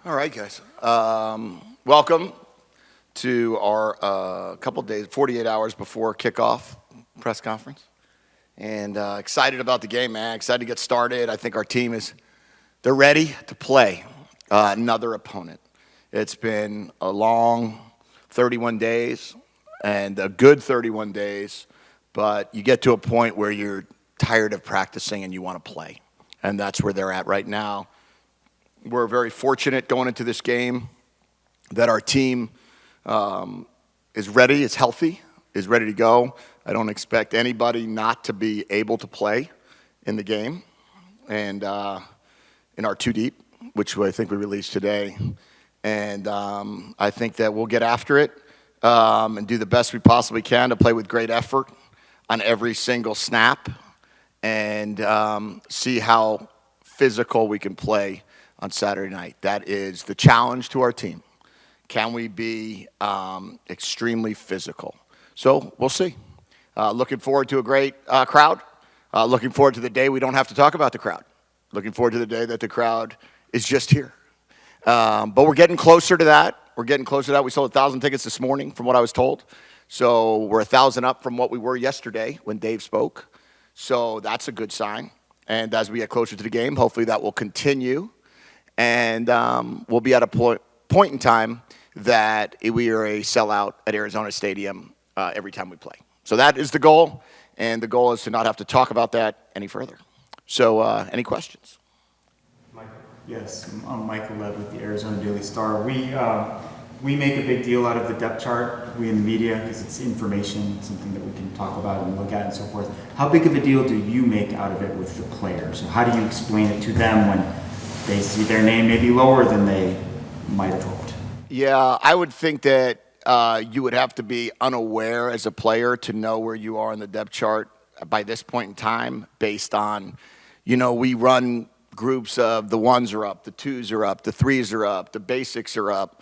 All right, guys. Welcome to our couple days, 48 hours before kickoff press conference. And excited about the game, man. Excited to get started. I think our team they're ready to play another opponent. It's been a long 31 days and a good 31 days, but you get to a point where you're tired of practicing and you want to play. And that's where they're at right now. We're very fortunate going into this game that our team is ready, is healthy, is ready to go. I don't expect anybody not to be able to play in the game. And in our 2 deep, which I think we released today. And I think that we'll get after it and do the best we possibly can to play with great effort on every single snap and see how physical we can play on Saturday night. That is the challenge to our team. Can we be extremely physical? So we'll see. Looking forward to a great crowd. Looking forward to the day we don't have to talk about the crowd. Looking forward to the day that the crowd is just here. But we're getting closer to that. We're getting closer to that. We sold 1,000 tickets this morning from what I was told. So we're 1,000 up from what we were yesterday when Dave spoke. So that's a good sign. And as we get closer to the game, hopefully that will continue. And we'll be at a point in time that we are a sellout at Arizona Stadium every time we play. So that is the goal, and the goal is to not have to talk about that any further. So any questions? Michael. Yes, I'm Michael Lev with the Arizona Daily Star. We make a big deal out of the depth chart, we in the media, because it's information, something that we can talk about and look at and so forth. How big of a deal do you make out of it with the players? So how do you explain it to them when they see their name maybe lower than they might have hoped? Yeah, I would think that you would have to be unaware as a player to know where you are in the depth chart by this point in time based on, we run groups of the ones are up, the twos are up, the threes are up, the basics are up,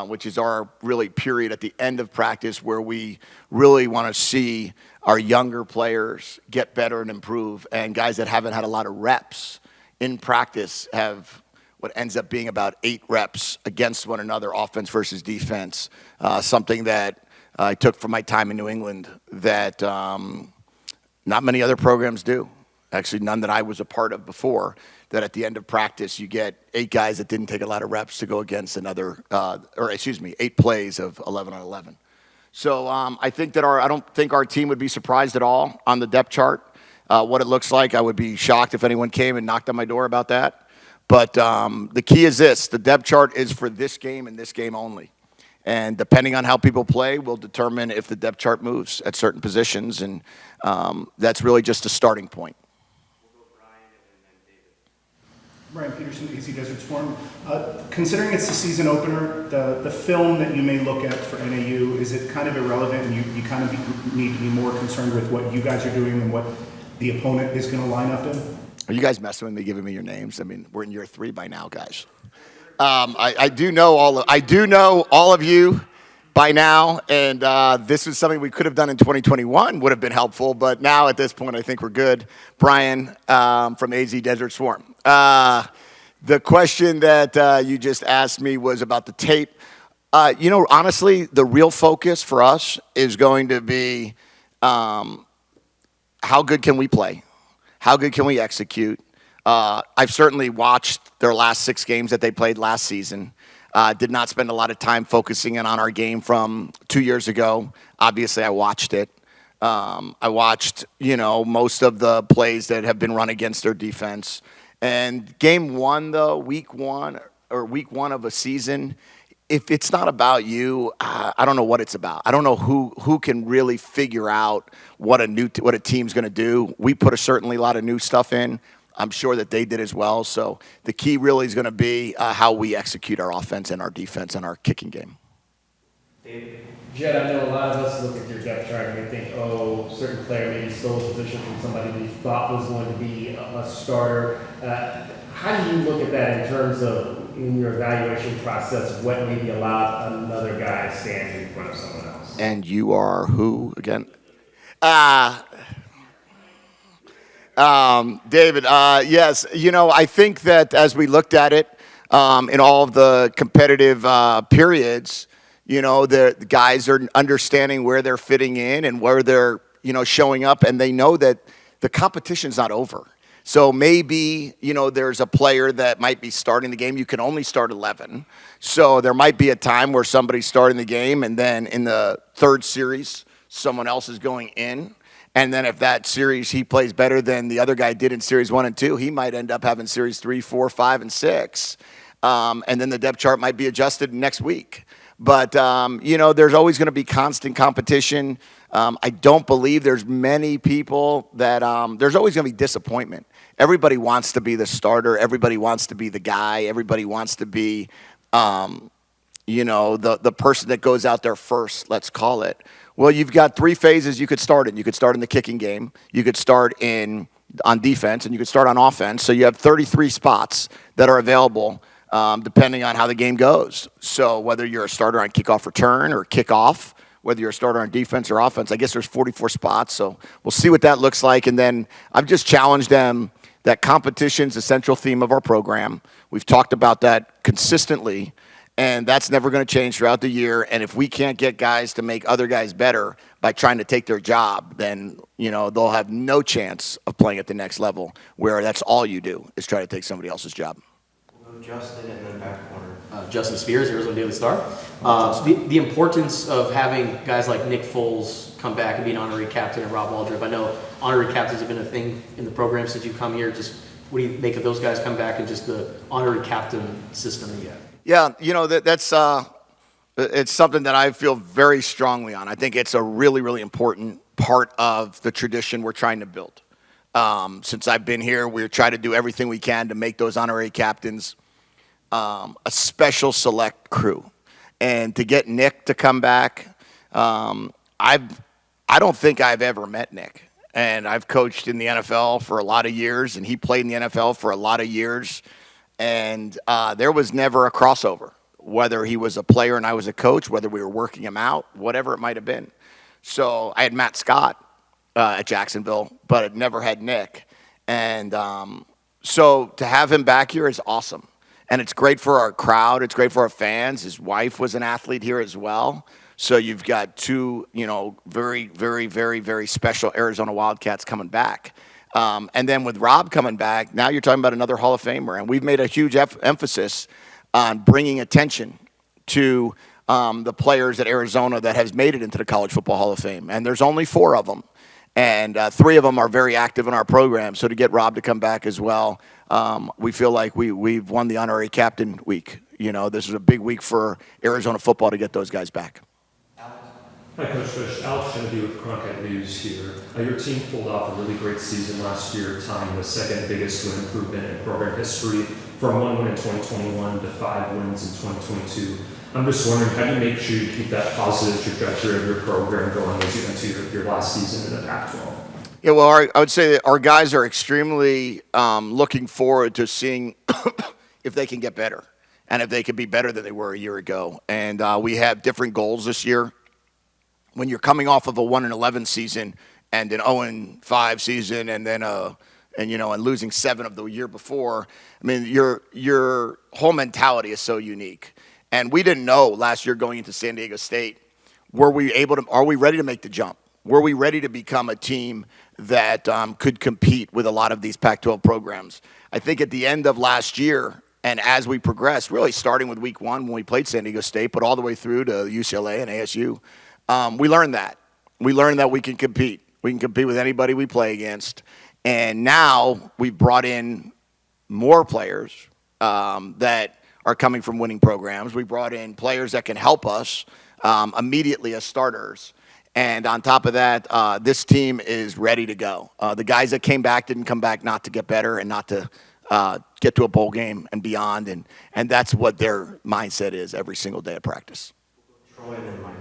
which is our really period at the end of practice where we really want to see our younger players get better and improve, and guys that haven't had a lot of reps in practice have what ends up being about 8 reps against one another, offense versus defense, something that I took from my time in New England that not many other programs do. Actually, none that I was a part of before, that at the end of practice, you get 8 guys that didn't take a lot of reps to go against 8 plays of 11 on 11. So I think that I don't think our team would be surprised at all on the depth chart. What it looks like, I would be shocked if anyone came and knocked on my door about that. But the key is this. The depth chart is for this game and this game only. And depending on how people play will determine if the depth chart moves at certain positions. And that's really just a starting point. We'll go Brian and then David. Brian Peterson, AC Desert Storm. Considering it's the season opener, the film that you may look at for NAU, is it kind of irrelevant and you kind of need to be more concerned with what you guys are doing than what the opponent is going to line up in? Are you guys messing with me, giving me your names? I mean, we're in year 3 by now, guys. I do know all of you by now, and this is something we could have done in 2021, would have been helpful, but now at this point, I think we're good. Brian from AZ Desert Swarm. The question that you just asked me was about the tape. Honestly, the real focus for us is going to be how good can we play? How good can we execute? I've certainly watched their last 6 games that they played last season. Did not spend a lot of time focusing in on our game from 2 years ago. Obviously, I watched it. I watched, most of the plays that have been run against their defense. And game 1, though, week 1 of a season, if it's not about you, I don't know what it's about. I don't know who can really figure out what a team's going to do. We put certainly a lot of new stuff in. I'm sure that they did as well. So the key really is going to be how we execute our offense and our defense and our kicking game. David. Jedd, I know a lot of us look at your depth chart and we think, certain player maybe stole a position from somebody we thought was going to be a starter. How do you look at that in terms of, in your evaluation process, what maybe allowed another guy to stand in front of someone else? And you are who again? David, yes. I think that as we looked at it, in all of the competitive periods, the guys are understanding where they're fitting in and where they're, showing up, and they know that the competition's not over. So maybe, there's a player that might be starting the game. You can only start 11. So there might be a time where somebody's starting the game, and then in the third series, someone else is going in. And then if that series he plays better than the other guy did in series 1 and 2, he might end up having series 3, 4, 5, and 6. And then the depth chart might be adjusted next week. But, there's always going to be constant competition. I don't believe there's many people that there's always going to be disappointment. Everybody wants to be the starter. Everybody wants to be the guy. Everybody wants to be, the person that goes out there first, let's call it. Well, you've got 3 phases you could start in. You could start in the kicking game. You could start on defense, and you could start on offense. So you have 33 spots that are available depending on how the game goes. So whether you're a starter on kickoff return or kickoff, whether you're a starter on defense or offense, I guess there's 44 spots. So we'll see what that looks like. And then I've just challenged them that competition's the central theme of our program. We've talked about that consistently, and that's never going to change throughout the year. And if we can't get guys to make other guys better by trying to take their job, then, they'll have no chance of playing at the next level, where that's all you do is try to take somebody else's job. Justin and then back corner. Justin Spears, Arizona Daily Star. The importance of having guys like Nick Foles come back and be an honorary captain and Rob Waldrop. I know honorary captains have been a thing in the program since you come here. Just what do you make of those guys come back and just the honorary captain system that you have? Yeah, that's it's something that I feel very strongly on. I think it's a really, really important part of the tradition we're trying to build. Since I've been here, we're trying to do everything we can to make those honorary captains a special select crew. And to get Nick to come back, I don't think I've ever met Nick. And I've coached in the NFL for a lot of years, and he played in the NFL for a lot of years. And there was never a crossover, whether he was a player and I was a coach, whether we were working him out, whatever it might have been. So I had Matt Scott at Jacksonville, but I'd never had Nick. And so to have him back here is awesome. And it's great for our crowd. It's great for our fans. His wife was an athlete here as well. So you've got 2, very, very, very, very special Arizona Wildcats coming back. And then with Rob coming back, now you're talking about another Hall of Famer. And we've made a huge emphasis on bringing attention to the players at Arizona that has made it into the College Football Hall of Fame. And there's only 4 of them. And 3 of them are very active in our program. So to get Rob to come back as well, we feel like we've won the honorary captain week. This is a big week for Arizona football to get those guys back. Hi, Coach Fisch. Alex Kennedy with Cronkite News here. Your team pulled off a really great season last year, tying the second biggest win improvement in program history from 1 win in 2021 to 5 wins in 2022. I'm just wondering, how do you make sure you keep that positive trajectory of your program going as you enter your last season in the Pac-12? Yeah, well, I would say that our guys are extremely looking forward to seeing if they can get better and if they can be better than they were a year ago. And we have different goals this year. When you're coming off of a 1-11 season and an 0-5 season, and then and losing 7 of the year before, I mean, your whole mentality is so unique. And we didn't know last year going into San Diego State, are we ready to make the jump? Were we ready to become a team that could compete with a lot of these Pac-12 programs? I think at the end of last year, and as we progressed, really starting with week 1 when we played San Diego State, but all the way through to UCLA and ASU, we learned that. We learned that we can compete. We can compete with anybody we play against. And now we've brought in more players that are coming from winning programs. We brought in players that can help us immediately as starters. And on top of that, this team is ready to go. The guys that came back didn't come back not to get better and not to get to a bowl game and beyond. And that's what their mindset is every single day of practice. Troy and then Mike.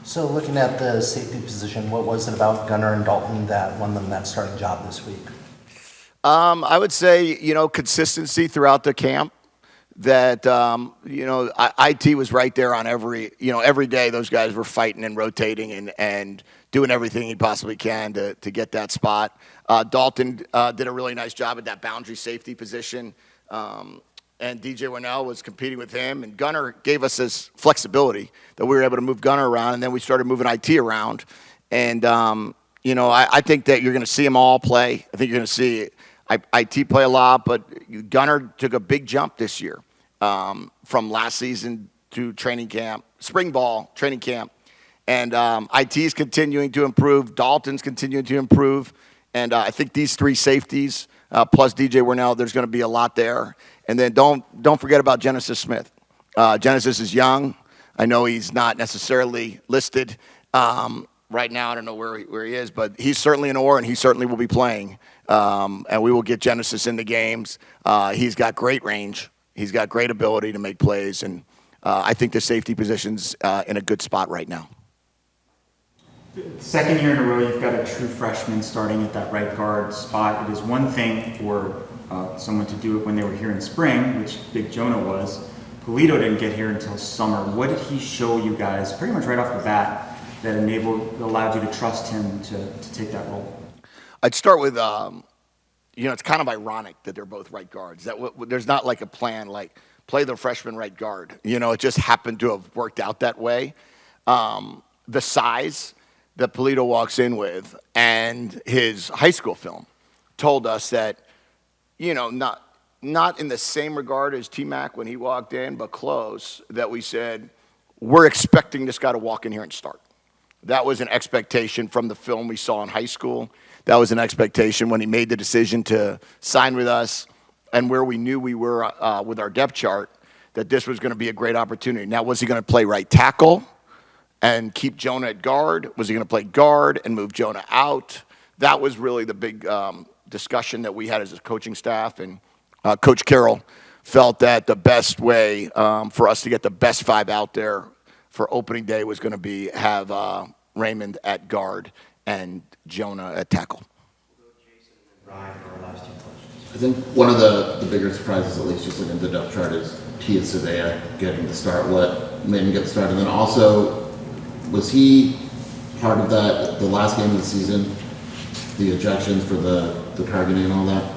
So looking at the safety position, what was it about Gunnar and Dalton that won them that starting job this week? I would say, consistency throughout the camp. That, IT was right there on every day those guys were fighting and rotating and doing everything he possibly can to get that spot. Dalton did a really nice job at that boundary safety position. and DJ Winnell was competing with him, and Gunner gave us this flexibility that we were able to move Gunner around, and then we started moving IT around. And, I think that you're going to see them all play. I think you're going to see IT play a lot, but Gunner took a big jump this year from last season to training camp, spring ball, training camp. And IT is continuing to improve. Dalton's continuing to improve. And I think these three safeties, plus DJ Winnell, there's going to be a lot there. And then don't forget about Genesis Smith. Genesis is young. I know he's not necessarily listed right now. I don't know where he is, but he's certainly an oar, and he certainly will be playing. And we will get Genesis in the games. He's got great range. He's got great ability to make plays. And I think the safety position's in a good spot right now. Second year in a row, you've got a true freshman starting at that right guard spot. It is one thing for someone to do it when they were here in spring, which Big Jonah was. Polito didn't get here until summer. What did he show you guys, pretty much right off the bat, that allowed you to trust him to take that role? I'd start with, it's kind of ironic that they're both right guards. There's not like a plan like play the freshman right guard. It just happened to have worked out that way. The size that Polito walks in with and his high school film told us that, not in the same regard as T-Mac when he walked in, but close, that we said, we're expecting this guy to walk in here and start. That was an expectation from the film we saw in high school. That was an expectation when he made the decision to sign with us, and where we knew we were with our depth chart, that this was going to be a great opportunity. Now, was he going to play right tackle and keep Jonah at guard? Was he going to play guard and move Jonah out? That was really the big discussion that we had as a coaching staff. And Coach Carroll felt that the best way for us to get the best five out there for opening day was going to be have Raymond at guard and Jonah at tackle. I think one of the bigger surprises, at least just looking at the depth chart, is Tia Savea getting the start. What made him get the start? And then also, was he part of the last game of the season, the ejections for the targeting and all that?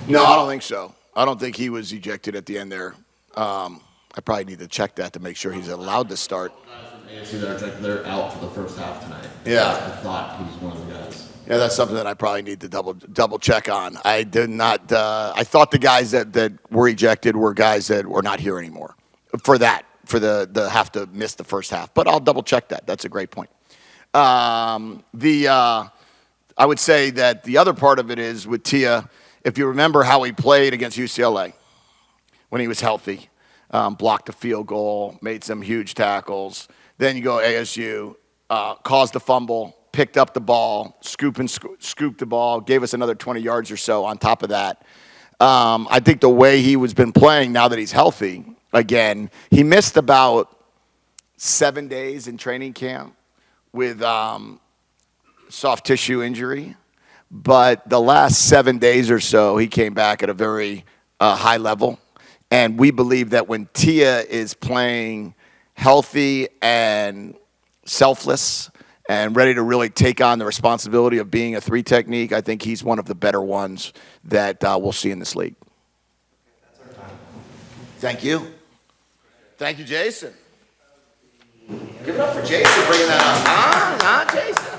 No, I don't think so. I don't think he was ejected at the end there. I probably need to check that to make sure he's allowed to start. AFC that are ejected, they're out for the first half tonight. Yeah. I thought he was one of the guys. Yeah, that's something that I probably need to double check on. I did not. I thought the guys that were ejected were guys that were not here anymore. For the have to miss the first half, but I'll double check that. That's a great point. I would say that the other part of it is with Tia. If you remember how he played against UCLA when he was healthy, blocked a field goal, made some huge tackles. Then you go ASU, caused a fumble, picked up the ball, scooped the ball, gave us another 20 yards or so on top of that. I think the way he was been playing now that he's healthy, again, he missed about 7 days in training camp with soft tissue injury. But the last 7 days or so, he came back at a very high level. And we believe that when Tia is playing healthy and selfless and ready to really take on the responsibility of being a three technique, I think he's one of the better ones that we'll see in this league. That's our time. Thank you. Thank you, Jason. Give it up for Jason bringing that up. Jason.